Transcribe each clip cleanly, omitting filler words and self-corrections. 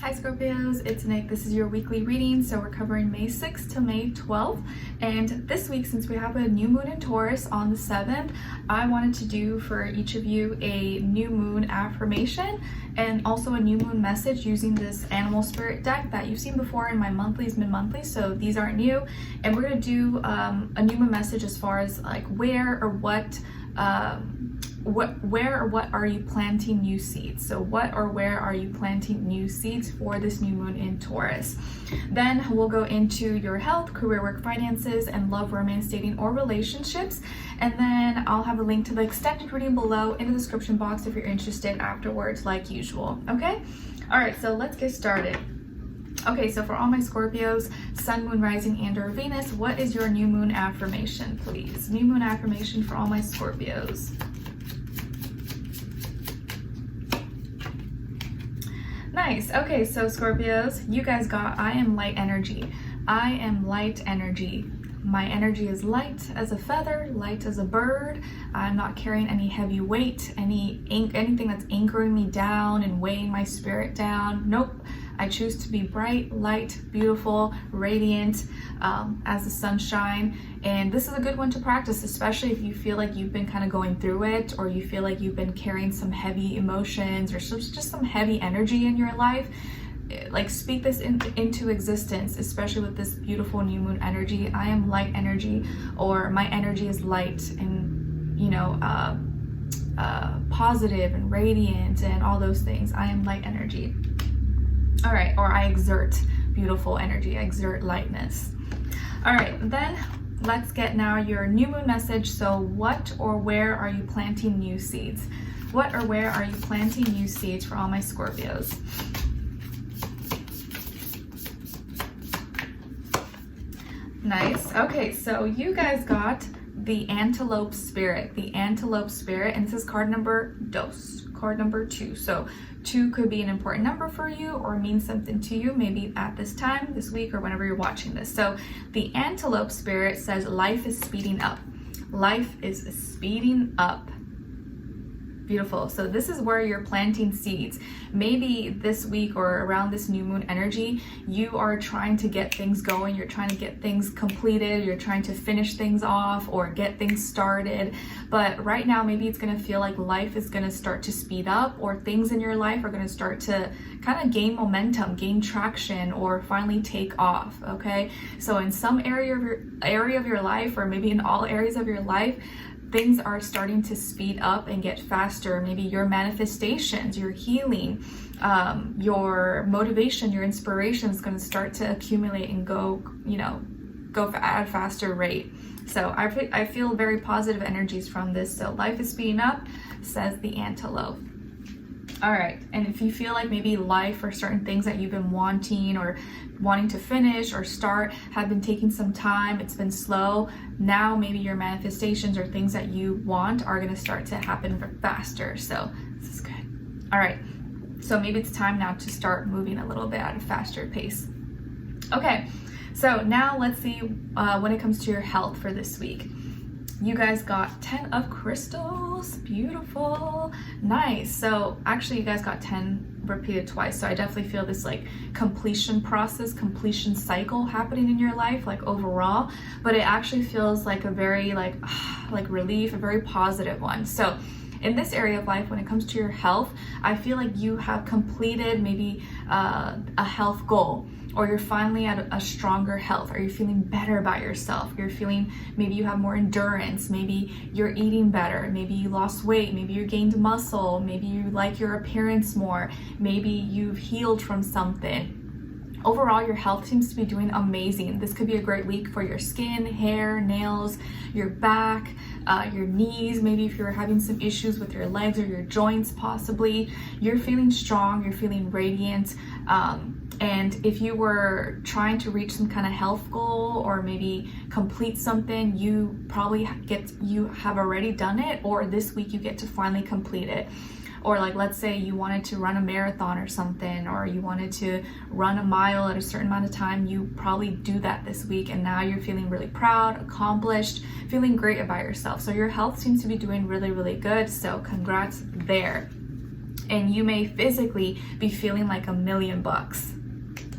Hi Scorpios, it's Nick. This is your weekly reading. So we're covering May 6th to May 12th. And this week, since we have a new moon in Taurus on the 7th, I wanted to do for each of you a new moon affirmation and also a new moon message using this animal spirit deck that you've seen before in my monthlies, mid-monthlies. So these aren't new. And we're going to do a new moon message as far as like where or what are you planting new seeds? So what or where are you planting new seeds for this new moon in Taurus? Then we'll go into your health, career, work, finances, and love, romance, dating, or relationships. And then I'll have a link to the extended reading below in the description box if you're interested afterwards, like usual. Okay? All right, so let's get started. Okay, so for all my Scorpios, Sun, Moon, Rising, and or Venus, what is your new moon affirmation, please? New moon affirmation for all my Scorpios. Nice. Okay, so Scorpios, you guys got I am light energy. I am light energy. My energy is light as a feather, light as a bird. I'm not carrying any heavy weight, anything that's anchoring me down and weighing my spirit down. Nope. I choose to be bright, light, beautiful, radiant as the sunshine. And this is a good one to practice, especially if you feel like you've been kind of going through it, or you feel like you've been carrying some heavy emotions or just some heavy energy in your life. Like speak this into existence, especially with this beautiful new moon energy. I am light energy, or my energy is light and, you know, positive and radiant and all those things. I am light energy. All right, or I exert beautiful energy, I exert lightness. All right, then let's get now your new moon message. So what or where are you planting new seeds? What or where are you planting new seeds for all my Scorpios? Nice. Okay, so you guys got the Antelope Spirit. The Antelope Spirit, and this is card number dos, card number 2. So 2 could be an important number for you or mean something to you, maybe at this time, this week, or whenever you're watching this. So the Antelope Spirit says life is speeding up. Life is speeding up. Beautiful. So this is where you're planting seeds. Maybe this week or around this new moon energy, you are trying to get things going. You're trying to get things completed. You're trying to finish things off or get things started. But right now, maybe it's going to feel like life is going to start to speed up, or things in your life are going to start to kind of gain momentum, gain traction, or finally take off. Okay. So in some area of your life, or maybe in all areas of your life, things are starting to speed up and get faster. Maybe your manifestations, your healing, your motivation, your inspiration is going to start to accumulate and go at a faster rate. So I feel very positive energies from this. So life is speeding up, says the Antelope. All right, and if you feel like maybe life or certain things that you've been wanting to finish or start have been taking some time, it's been slow, now maybe your manifestations or things that you want are going to start to happen faster. So this is good. All right, so maybe it's time now to start moving a little bit at a faster pace. Okay, so now let's see when it comes to your health for this week. You guys got 10 of crystals. Beautiful. Nice. So actually you guys got 10 repeated twice. So I definitely feel this like completion process, completion cycle happening in your life, like overall, but it actually feels like a very like relief, a very positive one. So in this area of life, when it comes to your health, I feel like you have completed maybe a health goal, or you're finally at a stronger health, or you're feeling better about yourself. You're feeling, maybe you have more endurance, maybe you're eating better, maybe you lost weight, maybe you gained muscle, maybe you like your appearance more, maybe you've healed from something. Overall, your health seems to be doing amazing. This could be a great week for your skin, hair, nails, your back, your knees. Maybe if you're having some issues with your legs or your joints, possibly. You're feeling strong, you're feeling radiant. And if you were trying to reach some kind of health goal or maybe complete something, you probably you have already done it, or this week you get to finally complete it. Or like, let's say you wanted to run a marathon or something, or you wanted to run a mile at a certain amount of time, you probably do that this week, and now you're feeling really proud, accomplished, feeling great about yourself. So your health seems to be doing really, really good. So congrats there. and you may physically be feeling like $1,000,000.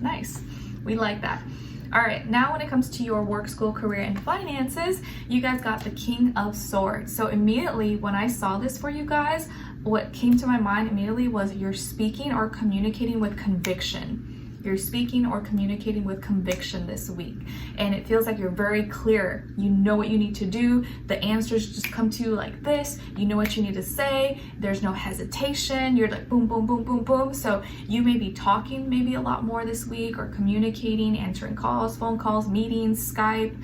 Nice. We like that. All right, now when it comes to your work, school, career, and finances, you guys got the King of Swords. So immediately when I saw this for you guys, what came to my mind immediately was you're speaking or communicating with conviction. You're speaking or communicating with conviction this week. And it feels like you're very clear. You know what you need to do. The answers just come to you like this. You know what you need to say. There's no hesitation. You're like boom, boom, boom, boom, boom. So you may be talking maybe a lot more this week, or communicating, answering calls, phone calls, meetings, Skype,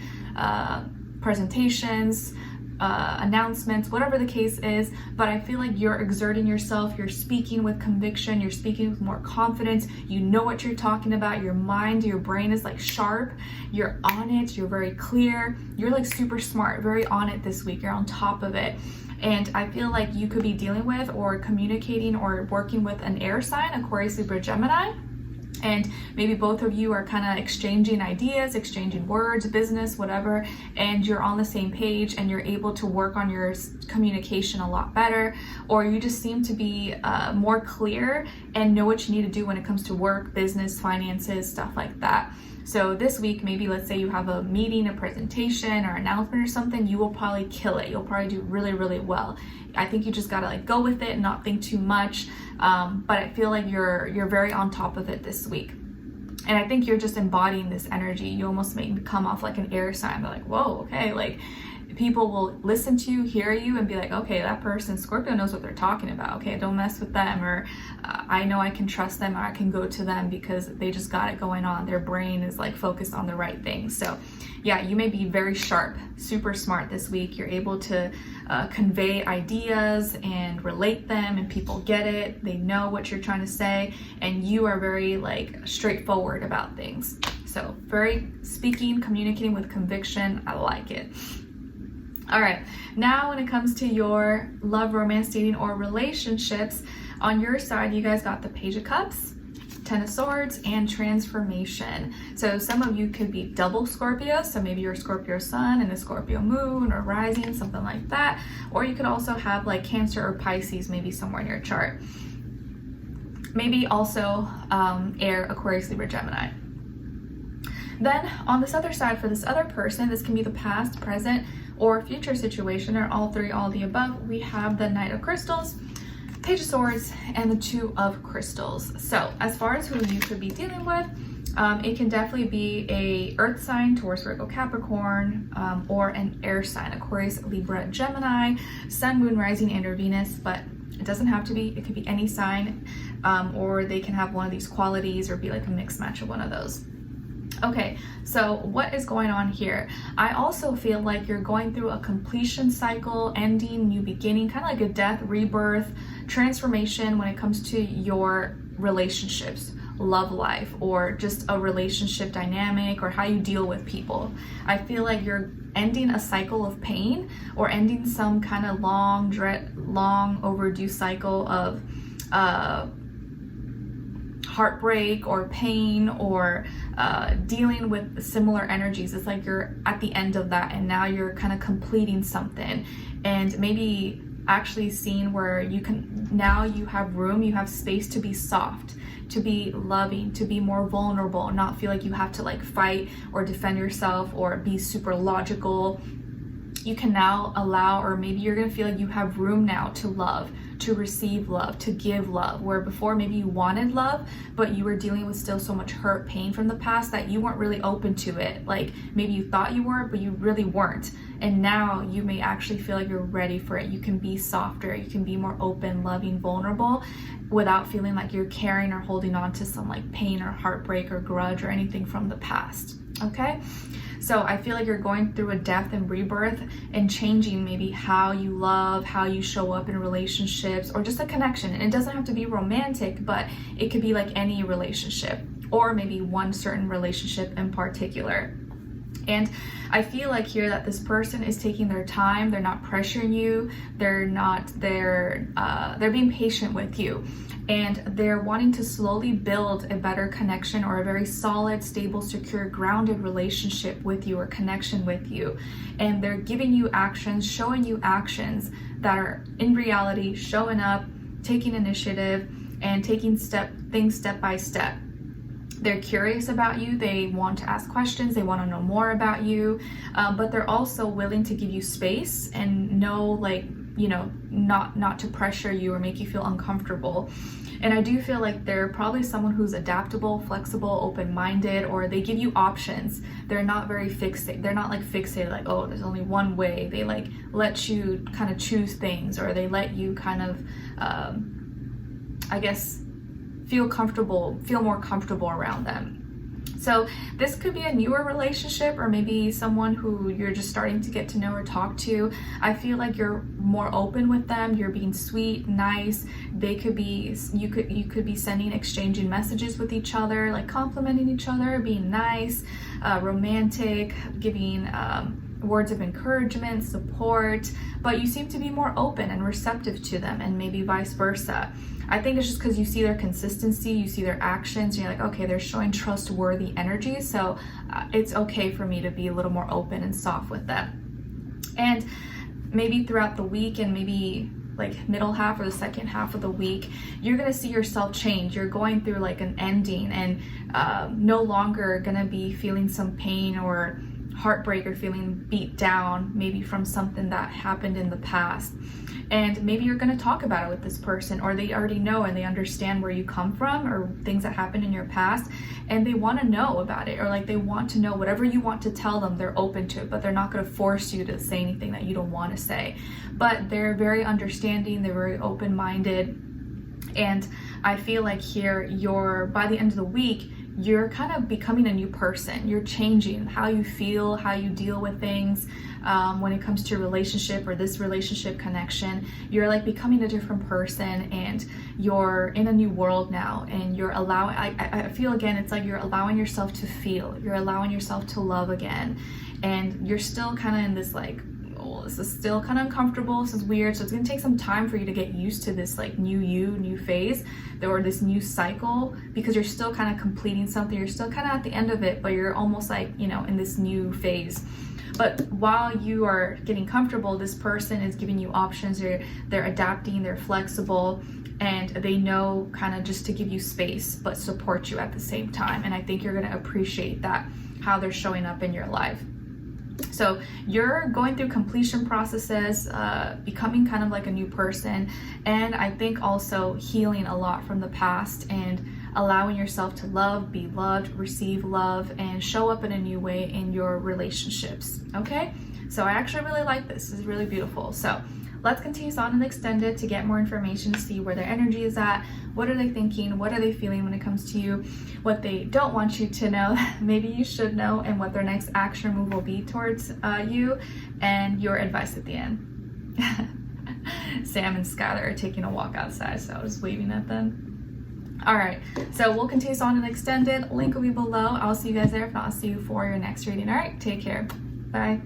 presentations, announcements, whatever the case is. But I feel like you're exerting yourself, you're speaking with conviction, you're speaking with more confidence, you know what you're talking about, your mind, your brain is like sharp, you're on it, you're very clear, you're like super smart, very on it this week, you're on top of it. And I feel like you could be dealing with or communicating or working with an air sign, Aquarius, Libra, Gemini. And maybe both of you are kind of exchanging ideas, exchanging words, business, whatever, and you're on the same page and you're able to work on your communication a lot better, or you just seem to be more clear and know what you need to do when it comes to work, business, finances, stuff like that. So this week, maybe let's say you have a meeting, a presentation, or announcement or something, you will probably kill it. You'll probably do really, really well. I think you just gotta like go with it and not think too much. But I feel like you're very on top of it this week. And I think you're just embodying this energy. You almost make me come off like an air sign. They're like, whoa, okay, like people will listen to you, hear you, and be like, okay, that person, Scorpio, knows what they're talking about. Okay, don't mess with them, or I know I can trust them, or I can go to them because they just got it going on. Their brain is like focused on the right things. So yeah, you may be very sharp, super smart this week. You're able to convey ideas and relate them, and people get it. They know what you're trying to say, and you are very like straightforward about things. So very speaking, communicating with conviction. I like it. All right, now when it comes to your love, romance, dating, or relationships, on your side, you guys got the Page of Cups, Ten of Swords, and transformation. So some of you could be double Scorpio, so maybe you're a Scorpio sun and a Scorpio moon or rising, something like that. Or you could also have like Cancer or Pisces maybe somewhere in your chart. Maybe also air, Aquarius, Libra, Gemini. Then on this other side, for this other person, this can be the past, present, or future situation, or all three, all the above. We have the Knight of Crystals, Page of Swords, and the Two of Crystals. So as far as who you could be dealing with, it can definitely be a earth sign, Taurus, Virgo, Capricorn, or an air sign, Aquarius, Libra, Gemini, Sun, Moon, Rising, and or Venus. But it doesn't have to be, it could be any sign, or they can have one of these qualities or be like a mixed match of one of those. Okay, so what is going on here? I also feel like you're going through a completion cycle, ending, new beginning, kind of like a death, rebirth, transformation when it comes to your relationships, love life, or just a relationship dynamic, or how you deal with people. I feel like you're ending a cycle of pain, or ending some kind of long overdue cycle of heartbreak or pain, or dealing with similar energies. It's like you're at the end of that, and now you're kind of completing something, and maybe actually seeing where you can, now you have room, you have space to be soft, to be loving, to be more vulnerable, not feel like you have to like fight or defend yourself or be super logical. You can now allow, or maybe you're gonna feel like you have room now to love, to receive love, to give love, where before maybe you wanted love, but you were dealing with still so much hurt, pain from the past that you weren't really open to it. Like maybe you thought you were, but you really weren't. And now you may actually feel like you're ready for it. You can be softer, you can be more open, loving, vulnerable, without feeling like you're carrying or holding on to some like pain or heartbreak or grudge or anything from the past. Okay? So I feel like you're going through a death and rebirth, and changing maybe how you love, how you show up in relationships, or just a connection. And it doesn't have to be romantic, but it could be like any relationship, or maybe one certain relationship in particular. And I feel like here that this person is taking their time. They're not pressuring you. They're being patient with you. And they're wanting to slowly build a better connection, or a very solid, stable, secure, grounded relationship with you, or connection with you. And they're giving you actions, showing you actions that are in reality showing up, taking initiative and taking things step by step. They're curious about you, they want to ask questions, they want to know more about you, but they're also willing to give you space and know, like, you know, not to pressure you or make you feel uncomfortable. And I do feel like they're probably someone who's adaptable, flexible, open-minded, or they give you options. They're not very fixated. They're not like fixated, like, oh, there's only one way. They like let you kind of choose things, or they let you kind of, I guess, feel more comfortable around them. So this could be a newer relationship, or maybe someone who you're just starting to get to know or talk to. I feel like you're more open with them. You're being sweet, nice. They could be, you could be exchanging messages with each other, like complimenting each other, being nice, romantic, giving words of encouragement, support, but you seem to be more open and receptive to them, and maybe vice versa. I think it's just because you see their consistency, you see their actions, and you're like, okay, they're showing trustworthy energy, so it's okay for me to be a little more open and soft with them. And maybe throughout the week, and maybe like middle half or the second half of the week, you're gonna see yourself change. You're going through like an ending, and no longer gonna be feeling some pain or heartbreak or feeling beat down, maybe from something that happened in the past. And maybe you're going to talk about it with this person, or they already know and they understand where you come from or things that happened in your past, and they want to know about it, or like they want to know whatever you want to tell them. They're open to it, but they're not going to force you to say anything that you don't want to say. But they're very understanding, they're very open-minded, and I feel like here by the end of the week, you're kind of becoming a new person. You're changing how you feel, how you deal with things. When it comes to your relationship or this relationship connection, you're like becoming a different person, and you're in a new world now, and you're allowing, I feel again, it's like you're allowing yourself to feel, you're allowing yourself to love again, and you're still kind of in this like, oh, this is still kind of uncomfortable, this is weird, so it's gonna take some time for you to get used to this like new phase, or this new cycle, because you're still kind of completing something, you're still kind of at the end of it, but you're almost like, you know, in this new phase. But while you are getting comfortable, this person is giving you options, they're adapting, they're flexible, and they know kind of just to give you space but support you at the same time. And I think you're going to appreciate that, how they're showing up in your life. So you're going through completion processes, becoming kind of like a new person, and I think also healing a lot from the past and allowing yourself to love, be loved, receive love, and show up in a new way in your relationships. Okay, so I actually really like this. This is really beautiful. So let's continue on and extend it to get more information, to see where their energy is at, what are they thinking, what are they feeling when it comes to you, what they don't want you to know, maybe you should know, and what their next action move will be towards you, and your advice at the end. Sam and Skylar are taking a walk outside, so I was waving at them. All right, so we'll continue on and extend it. Link will be below. I'll see you guys there. If not, I'll see you for your next reading. All right, take care. Bye.